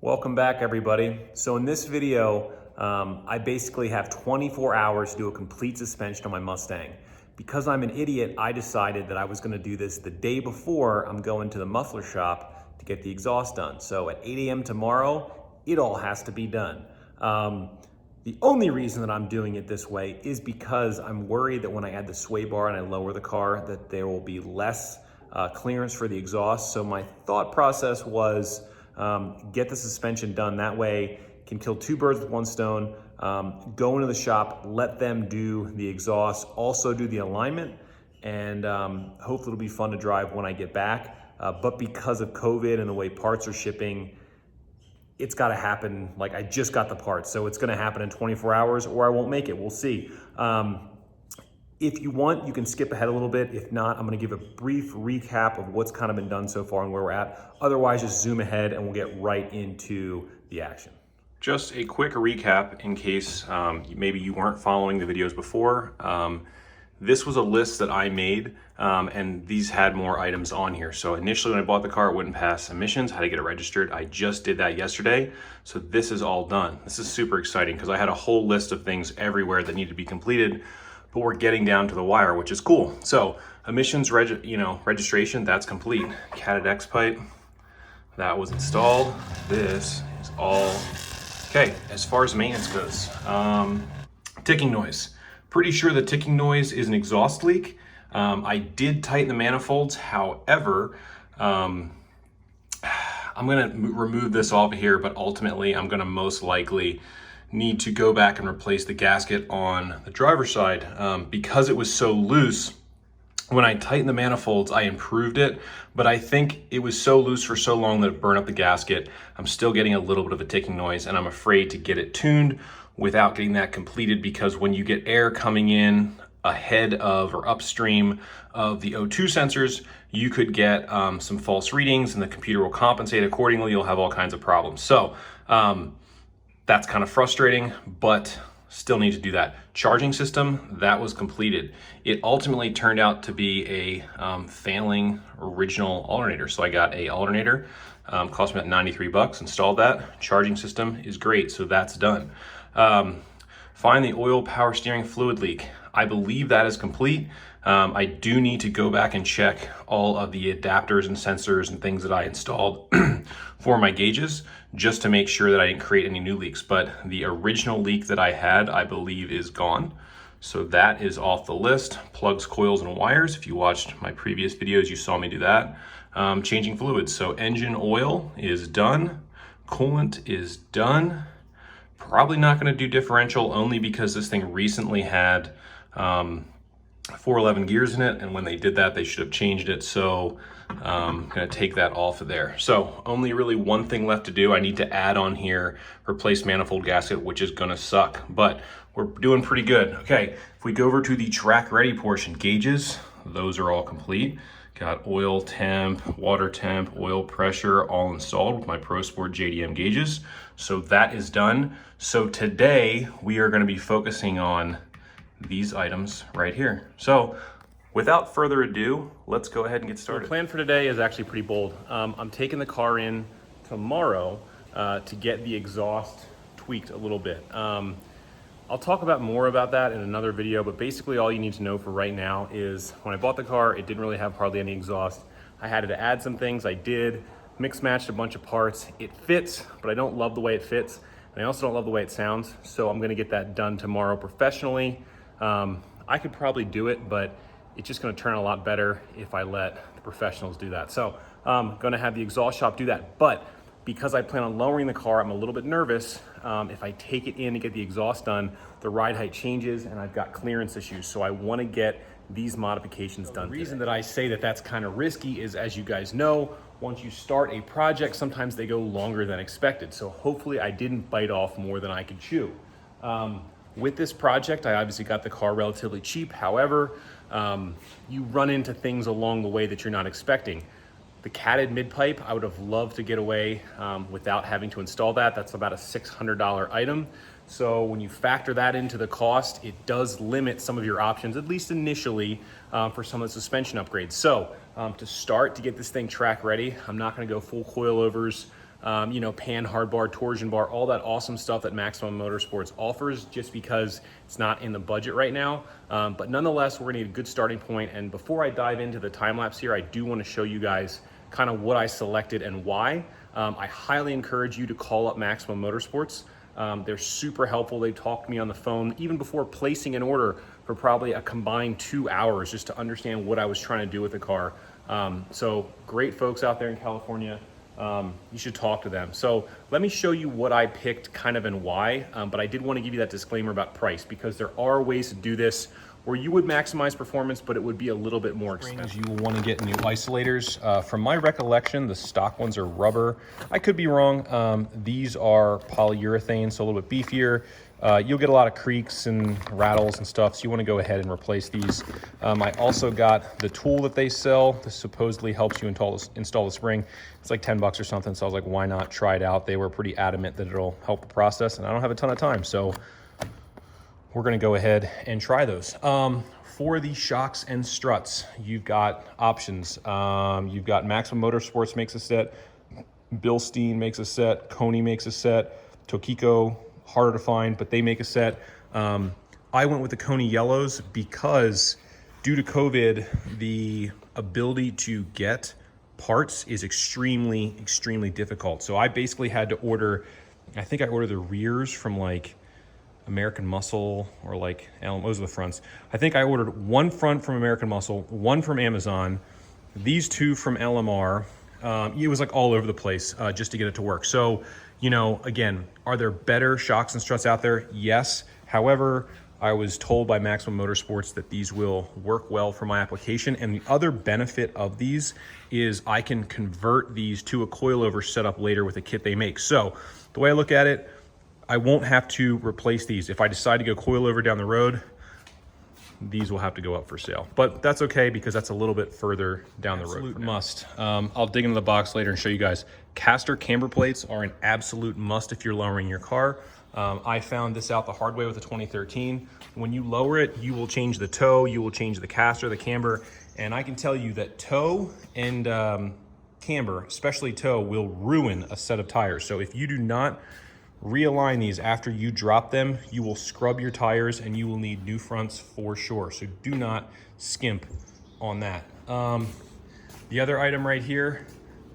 Welcome back, everybody. So in this video, I basically have 24 hours to do a complete suspension on my Mustang. Because I'm an idiot, I decided that I was gonna do this the day before I'm going to the muffler shop to get the exhaust done. So at 8 a.m. tomorrow, it all has to be done. The only reason that I'm doing it this way is because I'm worried that when I add the sway bar and I lower the car, that there will be less clearance for the exhaust. So my thought process was, get the suspension done. That way, can kill two birds with one stone. Go into the shop, let them do the exhaust, also do the alignment, and hopefully it'll be fun to drive when I get back. But because of COVID and the way parts are shipping, it's got to happen. Like, I just got the parts, so it's going to happen in 24 hours, or I won't make it. We'll see. If you want, you can skip ahead a little bit. If not, I'm gonna give a brief recap of what's kind of been done so far and where we're at. Otherwise, just zoom ahead and we'll get right into the action. Just a quick recap in case maybe you weren't following the videos before. This was a list that I made and these had more items on here. So initially when I bought the car, it wouldn't pass emissions, had to get it registered. I just did that yesterday. So this is all done. This is super exciting because I had a whole list of things everywhere that needed to be completed, but we're getting down to the wire, which is cool. So emissions registration, that's complete. Catted X pipe, that was installed. This is all okay. As far as maintenance goes, ticking noise. Pretty sure the ticking noise is an exhaust leak. I did tighten the manifolds. However, I'm gonna remove this off of here, but ultimately I'm gonna most likely need to go back and replace the gasket on the driver's side. Because it was so loose, when I tightened the manifolds, I improved it, but I think it was so loose for so long that it burned up the gasket. I'm still getting a little bit of a ticking noise, and I'm afraid to get it tuned without getting that completed, because when you get air coming in ahead of or upstream of the O2 sensors, you could get some false readings and the computer will compensate accordingly. You'll have all kinds of problems. So that's kind of frustrating, but still need to do that. Charging system, that was completed. It ultimately turned out to be a failing original alternator. So I got a alternator, cost me about 93 bucks, installed that. Charging system is great, so that's done. Find the oil power steering fluid leak. I believe that is complete. I do need to go back and check all of the adapters and sensors and things that I installed for my gauges, just to make sure that I didn't create any new leaks. But the original leak that I had, I believe, is gone. So that is off the list. Plugs, coils, and wires. If you watched my previous videos, you saw me do that. Changing fluids. So engine oil is done. Coolant is done. Probably not going to do differential, only because this thing recently had 411 gears in it, and when they did that, they should have changed it. So I'm going to take that off of there. So only really one thing left to do. I need to add on here, replace manifold gasket, which is going to suck, but we're doing pretty good. Okay, if we go over to the track ready portion, gauges, those are all complete. Got oil temp, water temp, oil pressure, all installed with my Pro Sport JDM gauges. So that is done. So today we are going to be focusing on these items right here. So without further ado, let's go ahead and get started. The plan for today is actually pretty bold. I'm taking the car in tomorrow to get the exhaust tweaked a little bit. I'll talk about more about that in another video, but basically all you need to know for right now is when I bought the car, it didn't really have hardly any exhaust. I had to add some things. I did mix matched a bunch of parts. It fits, but I don't love the way it fits. And I also don't love the way it sounds. So I'm gonna get that done tomorrow professionally. I could probably do it, but it's just gonna turn a lot better if I let the professionals do that. So I'm gonna have the exhaust shop do that. But because I plan on lowering the car, I'm a little bit nervous. If I take it in to get the exhaust done, the ride height changes and I've got clearance issues. So I wanna get these modifications done. The reason that I say that that's kind of risky is, as you guys know, once you start a project, sometimes they go longer than expected. So hopefully I didn't bite off more than I could chew. With this project, I obviously got the car relatively cheap. However, you run into things along the way that you're not expecting. The catted mid-pipe, I would have loved to get away without having to install that. That's about a $600 item. So when you factor that into the cost, it does limit some of your options, at least initially, for some of the suspension upgrades. So to start, to get this thing track ready, I'm not gonna go full coilovers you know, pan hard bar, torsion bar, all that awesome stuff that Maximum Motorsports offers, just because it's not in the budget right now. But nonetheless, we're gonna need a good starting point. And before I dive into the time lapse here, I do wanna show you guys kind of what I selected and why. I highly encourage you to call up Maximum Motorsports. They're super helpful. They talked to me on the phone even before placing an order for probably a combined 2 hours just to understand what I was trying to do with the car. So great folks out there in California. You should talk to them. So let me show you what I picked kind of and why, but I did want to give you that disclaimer about price, because there are ways to do this where you would maximize performance, but it would be a little bit more expensive. You will want to get new isolators. From my recollection, the stock ones are rubber. I could be wrong. These are polyurethane, so a little bit beefier. You'll get a lot of creaks and rattles and stuff, so you want to go ahead and replace these. I also got the tool that they sell. This supposedly helps you install the spring. It's like 10 bucks or something, so I was like, why not try it out? They were pretty adamant that it'll help the process, and I don't have a ton of time, so we're gonna go ahead and try those. For the shocks and struts, you've got options. You've got Maximum Motorsports makes a set, Bilstein makes a set, Koni makes a set, Tokiko, harder to find, but they make a set. I went with the Koni yellows because due to COVID, the ability to get parts is extremely, extremely difficult. So I basically had to order, I think I ordered the rears from like American Muscle or like those are the fronts. I think I ordered one front from American Muscle, one from Amazon, these two from LMR. It was like all over the place just to get it to work. So, you know, again, are there better shocks and struts out there? Yes. However, I was told by Maximum Motorsports that these will work well for my application. And the other benefit of these is I can convert these to a coilover setup later with a kit they make. So the way I look at it, I won't have to replace these. If I decide to go coilover down the road, these will have to go up for sale. But that's okay, because that's a little bit further down the road. Absolute must. I'll dig into the box later and show you guys. Caster camber plates are an absolute must if you're lowering your car. I found this out the hard way with the 2013. When you lower it, you will change the toe, you will change the caster, the camber, and I can tell you that toe and camber, especially toe, will ruin a set of tires. So if you do not realign these after you drop them, you will scrub your tires and you will need new fronts for sure. So do not skimp on that. The other item right here,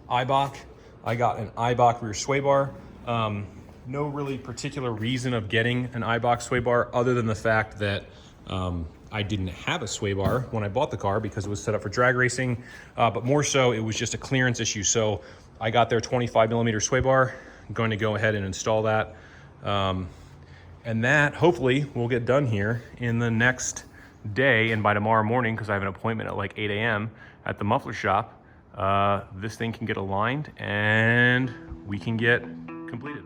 Eibach. I got an Eibach rear sway bar. No really particular reason of getting an Eibach sway bar other than the fact that I didn't have a sway bar when I bought the car because it was set up for drag racing, but more so it was just a clearance issue. So I got their 25mm sway bar. I'm going to go ahead and install that. And that hopefully will get done here in the next day, and by tomorrow morning, because I have an appointment at like 8 a.m. at the muffler shop, this thing can get aligned and we can get completed.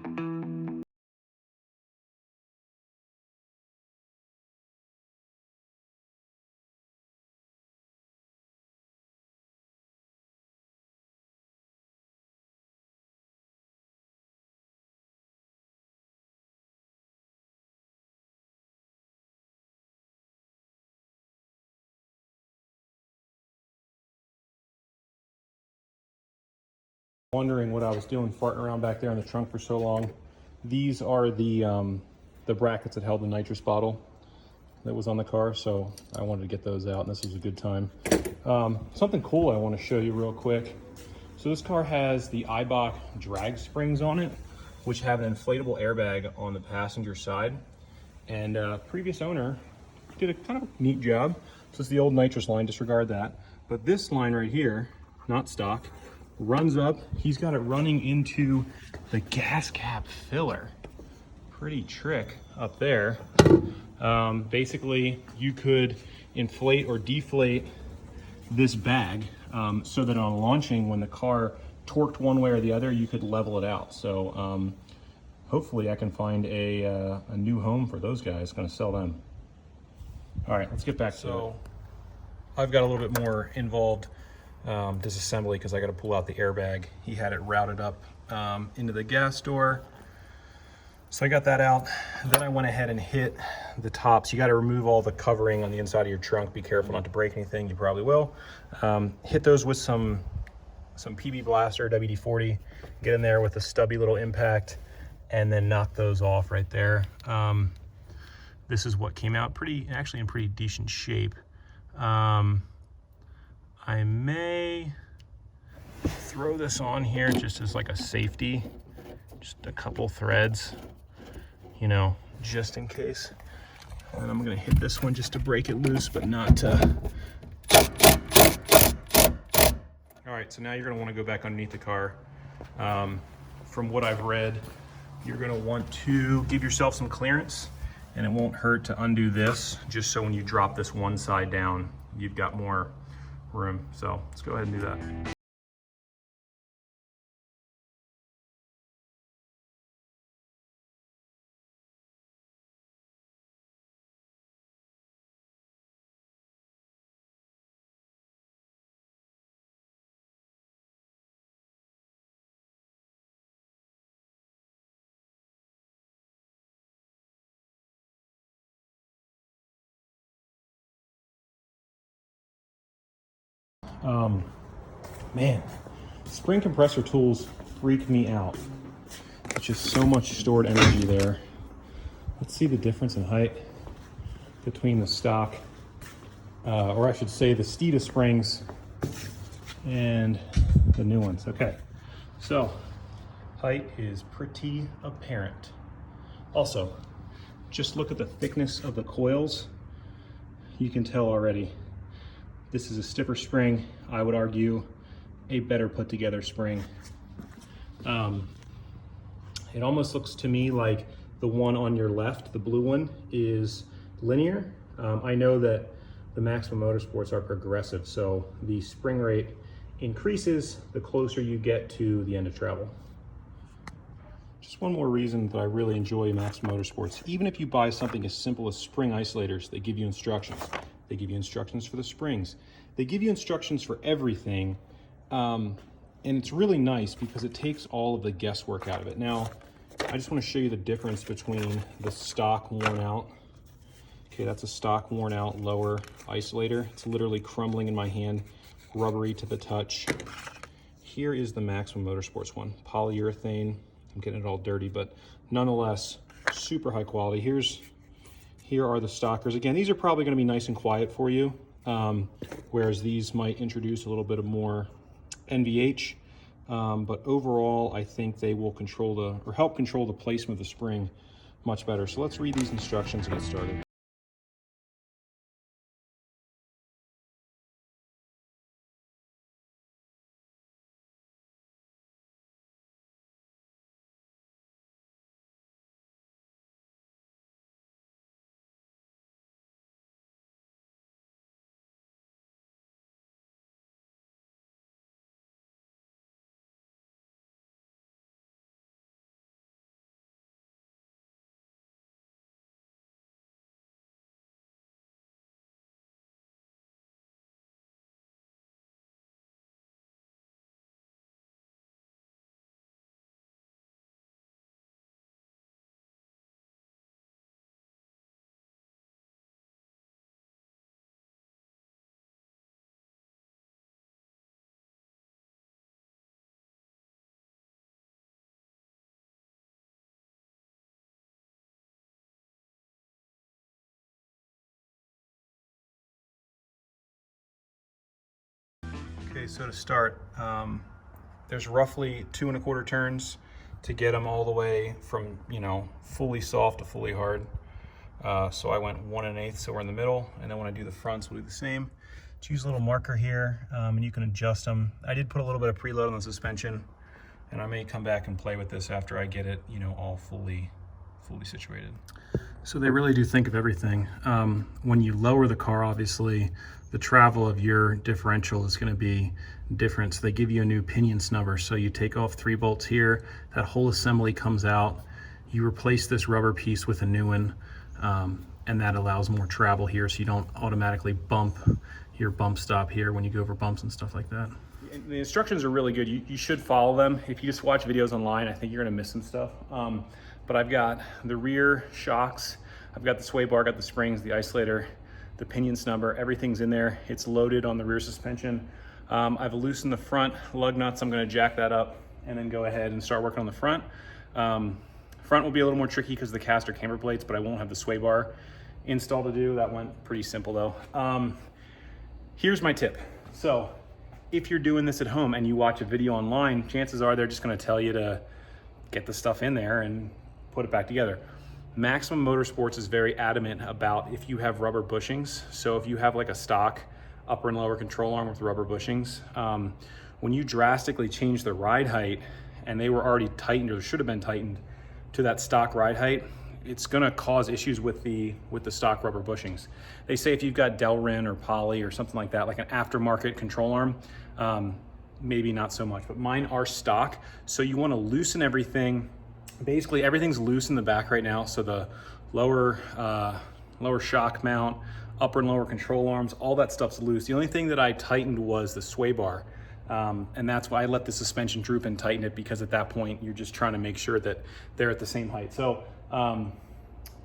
Wondering what I was doing farting around back there in the trunk for so long. These are the brackets that held the nitrous bottle that was on the car, so I wanted to get those out, and this was a good time. Something cool I want to show you real quick. So this car has the Eibach drag springs on it, which have an inflatable airbag on the passenger side, and previous owner did a kind of neat job. So it's the old nitrous line, disregard that. But this line right here, not stock, runs up. He's got it running into the gas cap filler. Pretty trick up there. Basically, you could inflate or deflate this bag so that on launching, when the car torqued one way or the other, you could level it out. So hopefully I can find a new home for those guys. Gonna sell them. All right, let's get back to it. I've got a little bit more involved disassembly because I got to pull out the airbag. He had it routed up into the gas door. So I got that out. Then I went ahead and hit the tops. You got to remove all the covering on the inside of your trunk. Be careful not to break anything. You probably will. Hit those with some some PB Blaster WD-40, get in there with a stubby little impact, and then knock those off right there. This is what came out actually in pretty decent shape. I may throw this on here just as like a safety, just a couple threads, you know, just in case. And I'm gonna hit this one just to break it loose, but not to. All right, so now you're gonna wanna go back underneath the car. From what I've read, you're gonna want to give yourself some clearance, and it won't hurt to undo this, just so when you drop this one side down, you've got more room. So let's go ahead and do that. Man, spring compressor tools freak me out. It's just so much stored energy there. Let's see the difference in height between the stock, or I should say the Steeda springs and the new ones. Okay, so height is pretty apparent. Also, just look at the thickness of the coils. You can tell already. This is a stiffer spring. I would argue a better put together spring. It almost looks to me like the one on your left, the blue one, is linear. I know that the Maximum Motorsports are progressive, so the spring rate increases the closer you get to the end of travel. Just one more reason that I really enjoy Maximum Motorsports. Even if you buy something as simple as spring isolators, they give you instructions. They give you instructions for the springs. They give you instructions for everything. And it's really nice because it takes all of the guesswork out of it. Now, I just want to show you the difference between the stock worn out. Okay, that's a stock worn out lower isolator. It's literally crumbling in my hand, rubbery to the touch. Here is the Maximum Motorsports one, polyurethane. I'm getting it all dirty, but nonetheless, super high quality. Here are the stockers. Again, these are probably gonna be nice and quiet for you, whereas these might introduce a little bit of more NVH, but overall, I think they will help control the placement of the spring much better. So let's read these instructions and get started. Okay, so to start, there's roughly 2 1/4 turns to get them all the way from, you know, fully soft to fully hard. So I went 1 1/8, so we're in the middle, and then when I do the fronts, we'll do the same. Just use a little marker here, and you can adjust them. I did put a little bit of preload on the suspension, and I may come back and play with this after I get it, you know, all fully situated. So they really do think of everything. When you lower the car, obviously, the travel of your differential is going to be different. So they give you a new pinion snubber. So you take off 3 bolts here, that whole assembly comes out. You replace this rubber piece with a new one, and that allows more travel here, so you don't automatically bump your bump stop here when you go over bumps and stuff like that. The instructions are really good. You should follow them. If you just watch videos online, I think you're gonna miss some stuff. But I've got the rear shocks, I've got the sway bar, I've got the springs, the isolator, the pinion snubber, everything's in there. It's loaded on the rear suspension. I've loosened the front lug nuts. I'm gonna jack that up and then go ahead and start working on the front. Front will be a little more tricky because of the caster camber plates, but I won't have the sway bar install to do. That went pretty simple though. Here's my tip. So if you're doing this at home and you watch a video online, chances are they're just gonna tell you to get the stuff in there and put it back together. Maximum Motorsports is very adamant about if you have rubber bushings. So if you have like a stock upper and lower control arm with rubber bushings, when you drastically change the ride height and they were already tightened or should have been tightened to that stock ride height, it's gonna cause issues with the stock rubber bushings. They say if you've got Delrin or Poly or something like that, like an aftermarket control arm, maybe not so much, but mine are stock. So you wanna loosen everything. Basically everything's loose in the back right now. So the lower shock mount, upper and lower control arms, all that stuff's loose. The only thing that I tightened was the sway bar. And that's why I let the suspension droop and tighten it, because at that point you're just trying to make sure that they're at the same height. So,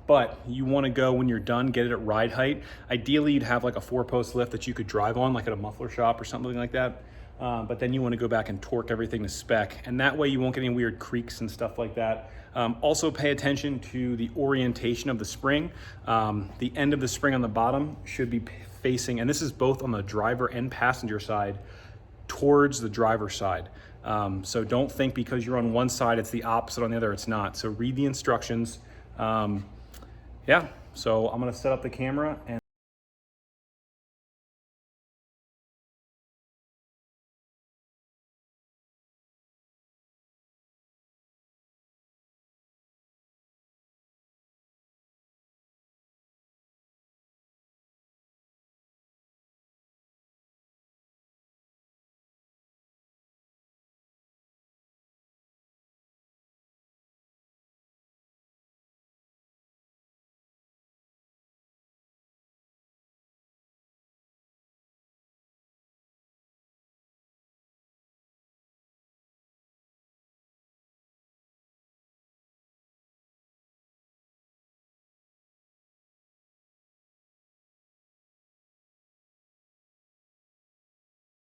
but you want to go, when you're done, get it at ride height. Ideally you'd have like a 4-post lift that you could drive on, like at a muffler shop or something like that. But then you want to go back and torque everything to spec, and that way you won't get any weird creaks and stuff like that. Also pay attention to the orientation of the spring. The end of the spring on the bottom should be facing, and this is both on the driver and passenger side, towards the driver's side. So don't think because you're on one side it's the opposite on the other. It's not. So read the instructions. Yeah, so I'm gonna set up the camera and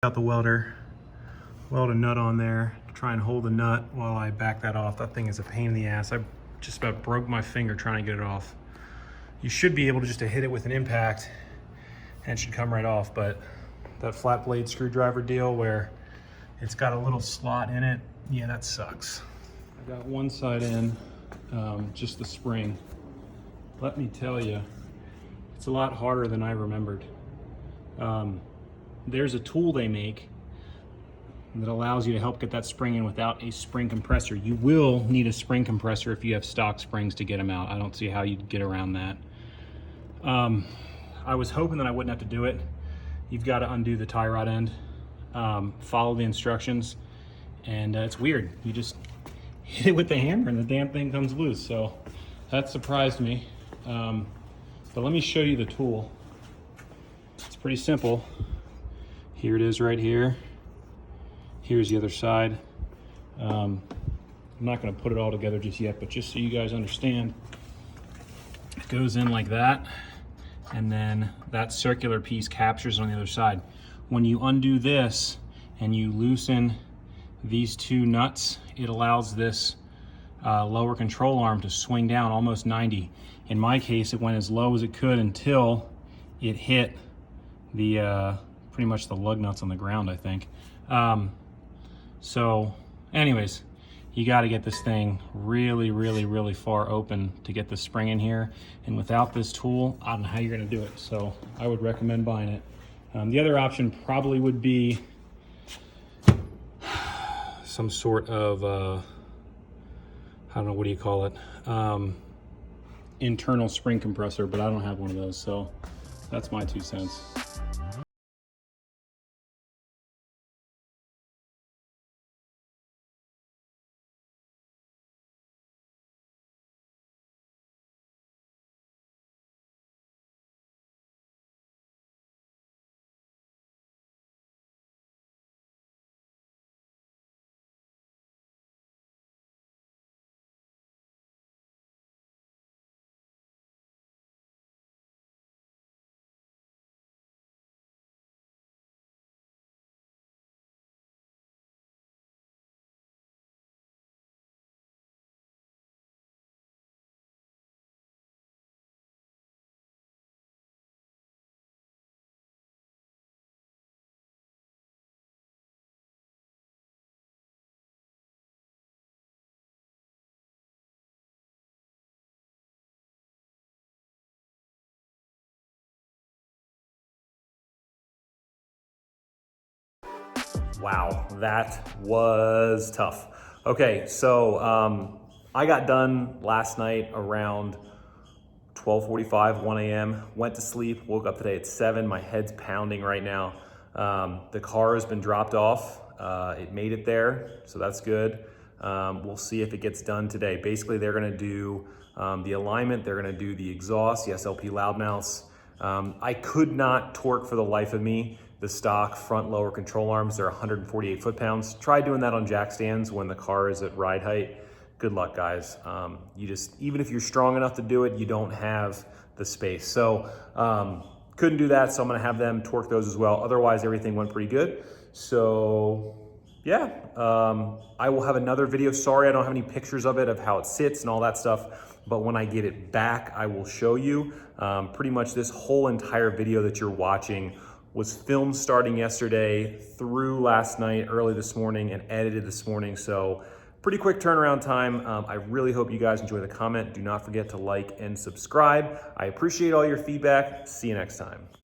out the welder, weld a nut on there, try and hold the nut while I back that off. That thing is a pain in the ass. I just about broke my finger trying to get it off. You should be able to just to hit it with an impact and it should come right off, but that flat blade screwdriver deal where it's got a little slot in it, yeah, that sucks. I got one side in, just the spring. Let me tell you, it's a lot harder than I remembered. There's a tool they make that allows you to help get that spring in without a spring compressor. You will need a spring compressor if you have stock springs to get them out. I don't see how you'd get around that. I was hoping that I wouldn't have to do it. You've got to undo the tie rod end, follow the instructions, and it's weird. You just hit it with the hammer and the damn thing comes loose. So that surprised me. But let me show you the tool. It's pretty simple. Here it is right here. Here's the other side. I'm not gonna put it all together just yet, but just so you guys understand, it goes in like that, and then that circular piece captures on the other side. When you undo this and you loosen these two nuts, it allows this lower control arm to swing down almost 90. In my case, it went as low as it could until it hit the pretty much the lug nuts on the ground, I think. So anyways, you got to get this thing really far open to get the spring in here. And without this tool, I don't know how you're going to do it. So I would recommend buying it. The other option probably would be some sort of, I don't know, what do you call it? Internal spring compressor, but I don't have one of those. So that's my 2 cents. Wow, that was tough. Okay, so I got done last night around 12:45, 1 a.m. Went to sleep, woke up today at 7. My head's pounding right now. The car has been dropped off. It made it there, so that's good. We'll see if it gets done today. Basically, they're gonna do the alignment, they're gonna do the exhaust, the SLP loudmouths. I could not torque for the life of me the stock front lower control arms. They're 148 foot-pounds. Try doing that on jack stands when the car is at ride height. Good luck, guys. Even if you're strong enough to do it, you don't have the space. So couldn't do that, so I'm gonna have them torque those as well. Otherwise, everything went pretty good. So yeah, I will have another video. Sorry, I don't have any pictures of it, of how it sits and all that stuff. But when I get it back, I will show you. Pretty much this whole entire video that you're watching was filmed starting yesterday through last night, early this morning, and edited this morning. So pretty quick turnaround time. I really hope you guys enjoy the comment. Do not forget to like and subscribe. I appreciate all your feedback. See you next time.